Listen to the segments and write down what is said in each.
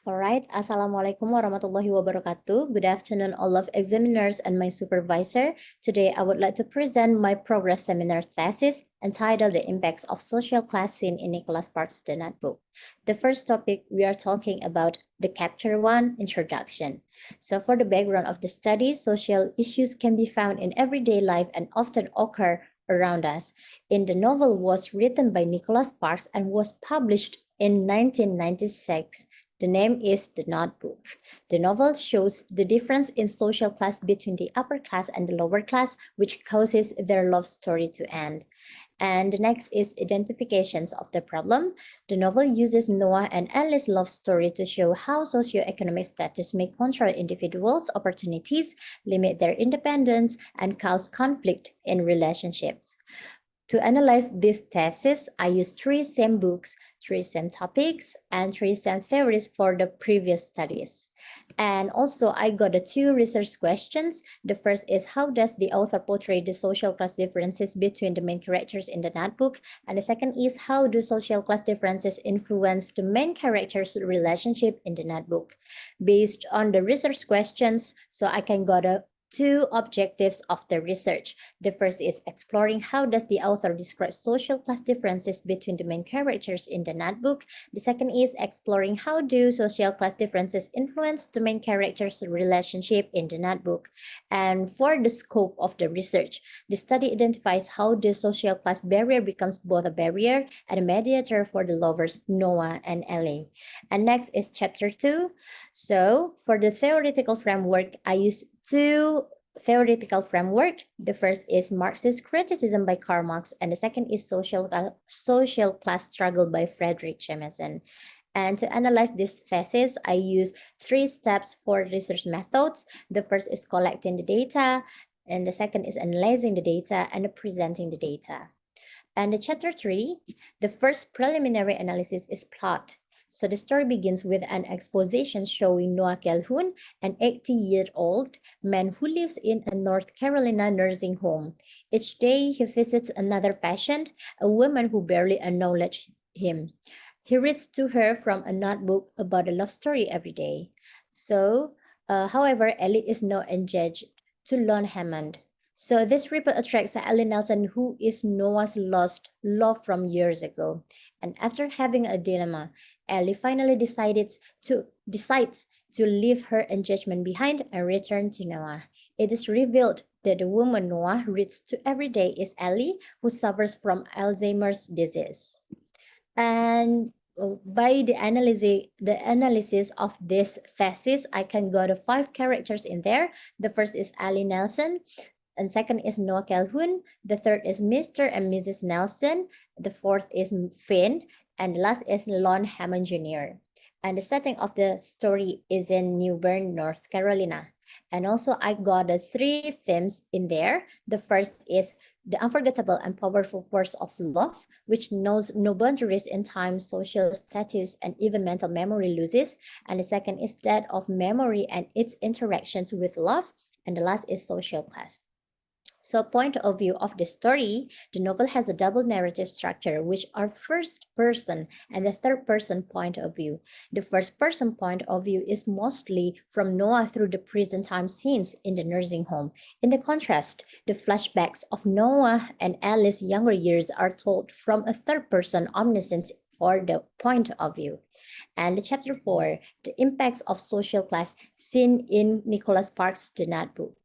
Alright, Assalamualaikum warahmatullahi wabarakatuh. Good afternoon, all of examiners and my supervisor. Today, I would like to present my progress seminar thesis entitled The Impacts of Social Class Seen in Nicholas Sparks' The Notebook. The first topic, we are talking about the Chapter 1, Introduction. So for the background of the study, social issues can be found in everyday life and often occur around us. In the novel was written by Nicholas Sparks and was published in 1996. The name is The Notebook. The novel shows the difference in social class between the upper class and the lower class, which causes their love story to end. And the next is identifications of the problem. The novel uses Noah and Ellie's love story to show how socioeconomic status may control individuals' opportunities, limit their independence, and cause conflict in relationships. To analyze this thesis, I used 3 same books, 3 same topics, and 3 same theories for the previous studies. And also, I got the 2 research questions. The first is, how does the author portray the social class differences between the main characters in the notebook? And the second is, how do social class differences influence the main characters' relationship in the notebook? Based on the research questions, so I can got a 2 objectives of the research. The first is exploring how does the author describe social class differences between the main characters in the notebook. The second is exploring how do social class differences influence the main character's relationship in the notebook. And for the scope of the research, the study identifies how the social class barrier becomes both a barrier and a mediator for the lovers Noah and Ellie. And next is chapter 2. So for the theoretical framework, I use 2 theoretical framework. The first is Marxist criticism by Karl Marx, and the second is social class struggle by Frederick Jameson. And to analyze this thesis, I use 3 steps for research methods. The first is collecting the data, and the second is analyzing the data and presenting the data. And the chapter 3, the first preliminary analysis is plot. So the story begins with an exposition showing Noah Calhoun, an 80-year-old man who lives in a North Carolina nursing home. Each day he visits another patient, a woman who barely acknowledges him. He reads to her from a notebook about a love story every day. So, however, Ellie is now engaged to Lon Hammond. So this report attracts Ellie Nelson, who is Noah's lost love from years ago. And after having a dilemma, Ellie finally decides to leave her engagement behind and return to Noah. It is revealed that the woman Noah reads to every day is Ellie, who suffers from Alzheimer's disease. And by the analysis of this thesis, I can go to 5 characters in there. The first is Ellie Nelson, and second is Noah Calhoun. The third is Mr. and Mrs. Nelson. The fourth is Finn, and the last is Lon Hammond Jr. And the setting of the story is in New Bern, North Carolina. And also I got the 3 themes in there. The first is the unforgettable and powerful force of love, which knows no boundaries in time, social status, and even mental memory loses. And the second is that of memory and its interactions with love. And the last is social class. So point of view of the story, the novel has a double narrative structure, which are first person and the third person point of view. The first person point of view is mostly from Noah through the prison time scenes in the nursing home. In the contrast, the flashbacks of Noah and Alice's younger years are told from a third person omniscience for the point of view. And the chapter 4, the impacts of social class seen in Nicholas Sparks' The Notebook.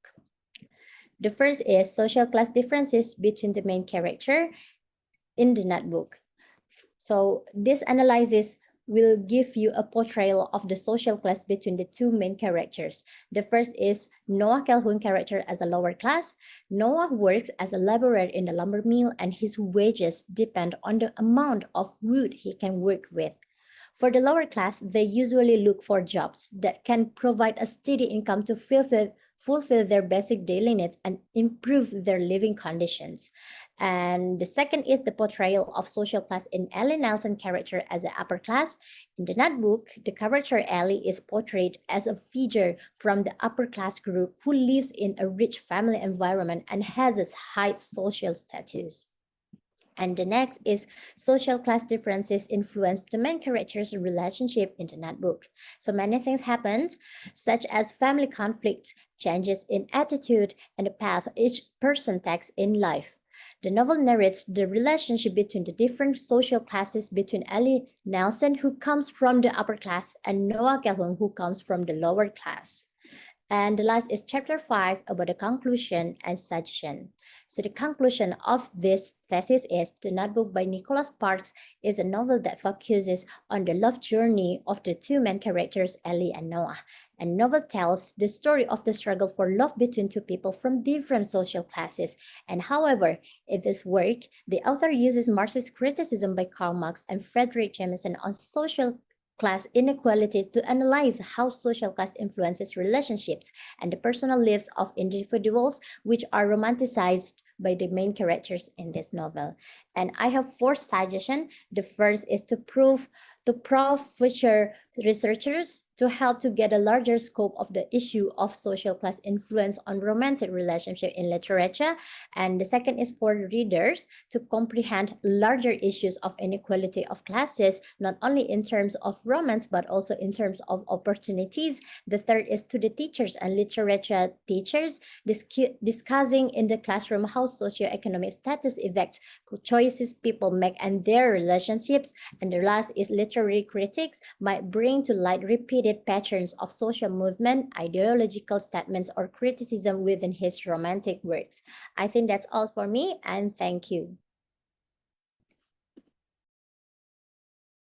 The first is social class differences between the main character in the notebook. So this analysis will give you a portrayal of the social class between the 2 main characters. The first is Noah Calhoun character as a lower class. Noah works as a laborer in the lumber mill, and his wages depend on the amount of wood he can work with. For the lower class, they usually look for jobs that can provide a steady income to fulfill their basic daily needs and improve their living conditions. And the second is the portrayal of social class in Ellie Nelson's character as an upper class. In the notebook, the character Ellie is portrayed as a figure from the upper class group who lives in a rich family environment and has a high social status. And the next is social class differences influence the main character's relationship in the notebook. So many things happen, such as family conflicts, changes in attitude, and the path each person takes in life. The novel narrates the relationship between the different social classes between Ellie Nelson, who comes from the upper class, and Noah Calhoun, who comes from the lower class. And the last is chapter 5 about the conclusion and suggestion. So the conclusion of this thesis is The Notebook by Nicholas Sparks is a novel that focuses on the love journey of the two main characters, Ellie and Noah. And novel tells the story of the struggle for love between two people from different social classes. And however, in this work, the author uses Marxist criticism by Karl Marx and Frederick Jameson on social class inequalities to analyze how social class influences relationships and the personal lives of individuals, which are romanticized by the main characters in this novel. And I have four suggestions. The first is to prove future researchers to help to get a larger scope of the issue of social class influence on romantic relationship in literature. And the second is for readers to comprehend larger issues of inequality of classes, not only in terms of romance, but also in terms of opportunities. The third is to the teachers and literature teachers discussing in the classroom how socioeconomic status affects choices people make and their relationships. And the last is literary critics might bring to light repeated patterns of social movement, ideological statements, or criticism within his romantic works. I think that's all for me, and thank you.